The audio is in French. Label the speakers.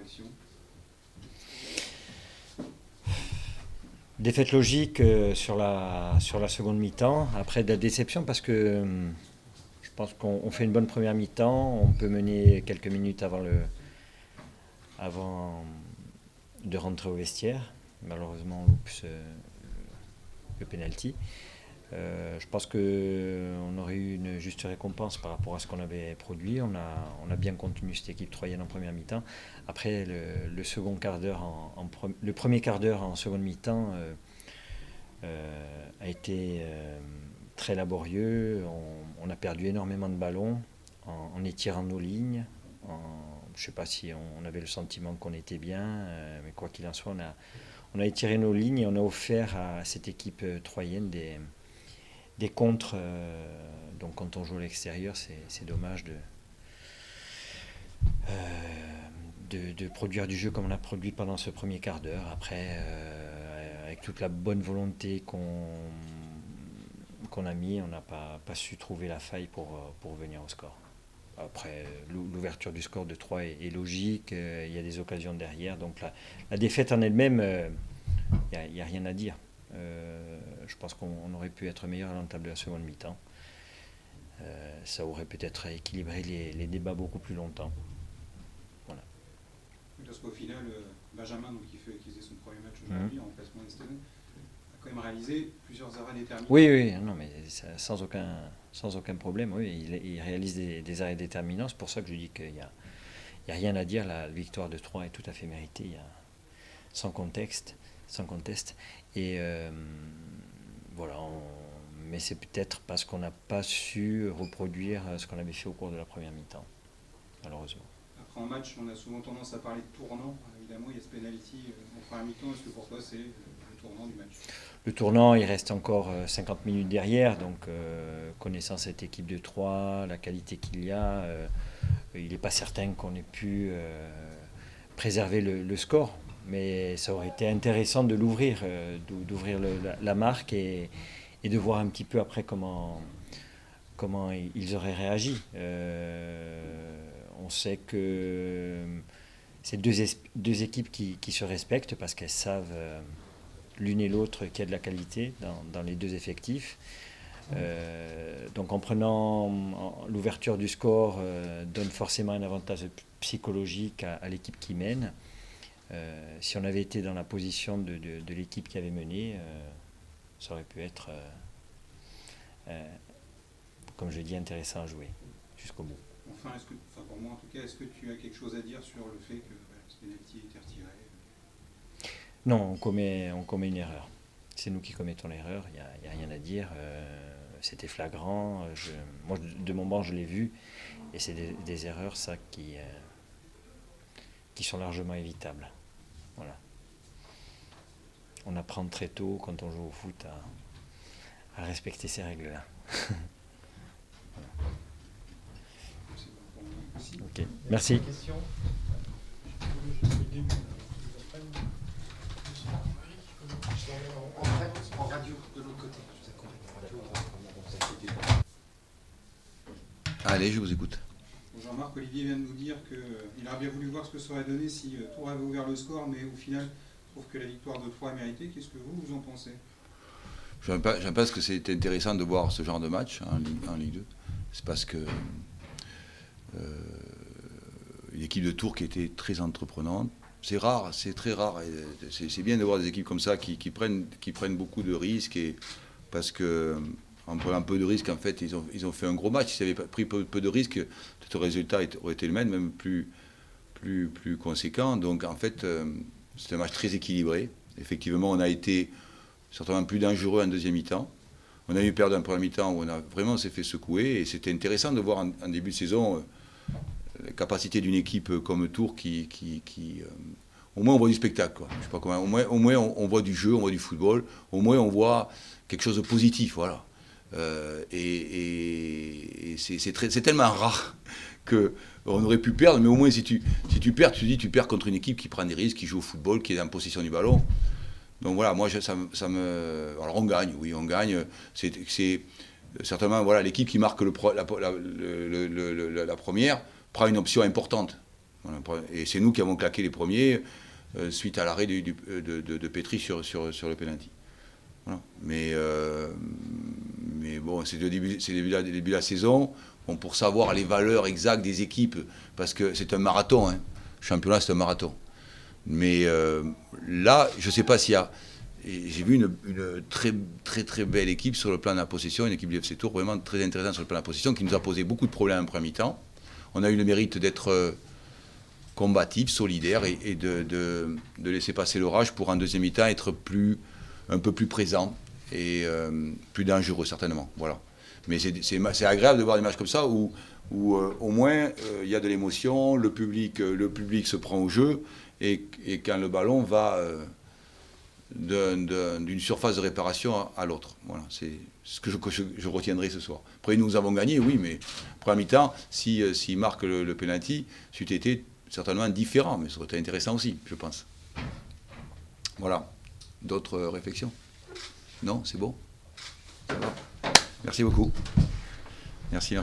Speaker 1: réaction?
Speaker 2: Défaite logique sur la seconde mi-temps. Après de la déception parce que je pense qu'on fait une bonne première mi-temps. On peut mener quelques minutes avant de rentrer au vestiaire. Malheureusement, on loupe le penalty. Je pense qu'on aurait eu une juste récompense par rapport à ce qu'on avait produit. On a bien contenu cette équipe troyenne en première mi-temps. Après, le second quart d'heure, le premier quart d'heure en seconde mi-temps a été très laborieux. On a perdu énormément de ballons en étirant nos lignes. Je ne sais pas si on avait le sentiment qu'on était bien, mais quoi qu'il en soit, on a étiré nos lignes et on a offert à cette équipe troyenne des contres. Donc quand on joue à l'extérieur, c'est dommage de produire du jeu comme on a produit pendant ce premier quart d'heure. Après, avec toute la bonne volonté qu'on a mis, on n'a pas su trouver la faille pour revenir au score. Après, l'ouverture du score de 3 est logique, il y a des occasions derrière. Donc la défaite en elle-même, il n'y a rien à dire. Je pense qu'on aurait pu être meilleur à l'entame de la seconde mi-temps. Ça aurait peut-être équilibré les débats beaucoup plus longtemps. Voilà.
Speaker 1: Parce qu'au final, Benjamin, donc, qui faisait son premier match aujourd'hui en remplacement d'Esteban, a quand même réalisé plusieurs arrêts déterminants.
Speaker 2: Oui, non, mais sans aucun problème. Oui, il réalise des arrêts déterminants. C'est pour ça que je dis qu'il n'y a rien à dire. La victoire de 3 est tout à fait méritée, sans conteste. Et voilà, mais c'est peut-être parce qu'on n'a pas su reproduire ce qu'on avait fait au cours de la première mi-temps, malheureusement.
Speaker 1: Après en match, on a souvent tendance à parler de tournant. Évidemment, il y a ce penalty en première mi-temps. Est-ce que pour toi, c'est le tournant du match?
Speaker 2: Le tournant, il reste encore 50 minutes derrière, donc connaissant cette équipe de 3, la qualité qu'il y a, il n'est pas certain qu'on ait pu préserver le score. Mais ça aurait été intéressant de l'ouvrir, d'ouvrir la marque et de voir un petit peu après comment ils auraient réagi. On sait que c'est deux équipes qui se respectent parce qu'elles savent l'une et l'autre qu'il y a de la qualité dans les deux effectifs. Donc en prenant l'ouverture du score donne forcément un avantage psychologique à l'équipe qui mène. Si on avait été dans la position de l'équipe qui avait mené, ça aurait pu être, comme je dis, intéressant à jouer jusqu'au bout.
Speaker 1: Enfin, pour moi en tout cas, est-ce que tu as quelque chose à dire sur le fait que ce penalty a été retiré?
Speaker 2: Non, on commet une erreur. C'est nous qui commettons l'erreur, il n'y a rien à dire. C'était flagrant. Moi, de mon banc, je l'ai vu. Et c'est des erreurs, ça, qui sont largement évitables. Voilà. On apprend très tôt, quand on joue au foot, à respecter ces règles-là. Ok, merci.
Speaker 3: En radio, de l'autre côté.
Speaker 4: Allez, je vous écoute.
Speaker 1: Jean-Marc, Olivier vient de nous dire qu'il aurait bien voulu voir ce que ça aurait donné si Tours avait ouvert le score, mais au final, je trouve que la victoire de 3 est méritée. Qu'est-ce que vous en pensez?
Speaker 4: Je pense que c'est intéressant de voir ce genre de match en Ligue 2. C'est parce que une équipe de Tours qui était très entreprenante. C'est rare, c'est très rare. C'est bien de voir des équipes comme ça qui prennent beaucoup de risques. Et parce que en prenant un peu de risques, en fait, ils ont fait un gros match. S'ils avaient pris peu de risques, peut-être le résultat aurait été le même plus conséquent. Donc en fait, c'est un match très équilibré. Effectivement, on a été certainement plus dangereux en deuxième mi-temps. On a eu perdu en première mi-temps où on s'est fait secouer. Et c'était intéressant de voir en début de saison la capacité d'une équipe comme Tours qui au moins on voit du spectacle, quoi. Je sais pas comment, au moins on voit du jeu, on voit du football, au moins on voit quelque chose de positif, voilà. Et c'est tellement rare qu'on aurait pu perdre, mais au moins si tu perds, tu perds contre une équipe qui prend des risques, qui joue au football, qui est en possession du ballon. Donc voilà, moi alors on gagne, oui, on gagne. C'est certainement l'équipe qui marque la première prend une option importante. Et c'est nous qui avons claqué les premiers suite à l'arrêt de Petry sur le penalty. Voilà. Mais bon, c'est le début de la saison. Bon, pour savoir les valeurs exactes des équipes, parce que c'est un marathon. Hein. Le championnat, c'est un marathon. Mais là, je ne sais pas s'il y a... J'ai vu une très, très, très belle équipe sur le plan de la possession, une équipe du FC Tours vraiment très intéressante sur le plan de la possession, qui nous a posé beaucoup de problèmes en premier mi-temps. On a eu le mérite d'être combatif, solidaire et de laisser passer l'orage pour en deuxième mi-temps être un peu plus présent et plus dangereux certainement. Voilà. Mais c'est agréable de voir des matchs comme ça où au moins il y a de l'émotion, le public se prend au jeu et quand le ballon va d'une surface de réparation à l'autre. Voilà, c'est ce que je retiendrai ce soir. Après, nous avons gagné, oui, mais premier mi-temps, s'il marque le penalty, c'eût été certainement différent, mais ça aurait été intéressant aussi, je pense. Voilà. D'autres réflexions? Non, c'est bon? Ça va. Merci beaucoup. Merci.